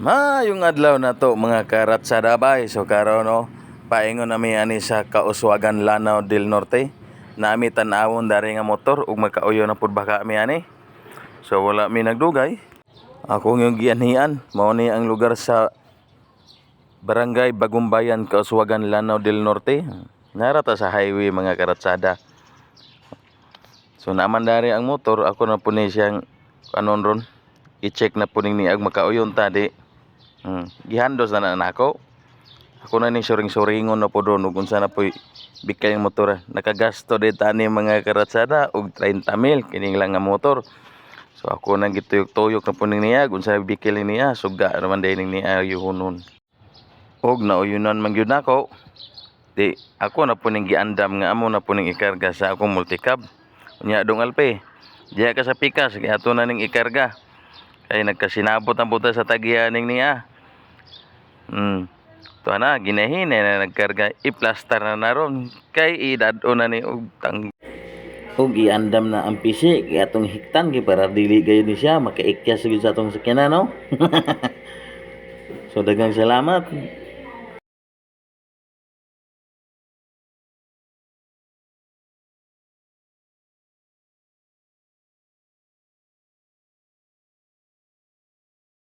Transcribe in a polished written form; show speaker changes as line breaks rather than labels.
Mayong adlaw na to mga karatsada bay. So karon no, paingon nami ani sa Kauswagan, Lanao del Norte. Nami tan-awon dari nga motor ug makauyo na pud baka mi ani. So wala mi nagdugay. Ako yung gianhian, mao ni ang lugar sa Barangay Bagumbayan, Kauswagan, Lanao del Norte. Narata sa highway mga karatsada. So naman dari ang motor, ako na po ni siyang anon ron. I-check na po ni ag makauyon tadi. Gihandos na nako. Ako na ni suring-suringon na po doon ug unsa na po bikay ang motor. Nakagasto din tani mga karatsada og 30,000 kining lang nga motor. So ako nang gituyok-tuyok na po niya kung sa bikil niya suga naman din niya yuhunon. Og nauyunan man gyud nako. Di ako na po ning giandam nga amo na po ning ikarga sa akong multicab. Unya dong alpe. Diya ka sa pikas giato na ning ikarga. Kay nagkasinabot ang buta sa tagihan ning niya. Tuwa na, ginahin na nagkarga, i-plaster na naron. Kay idadon na ni og tang. Og iandam na ang pisi, kaya itong hiktan, kaya para dili gayon ni siya, makaikyas sa atong sakyanan, no? So, dagang salamat.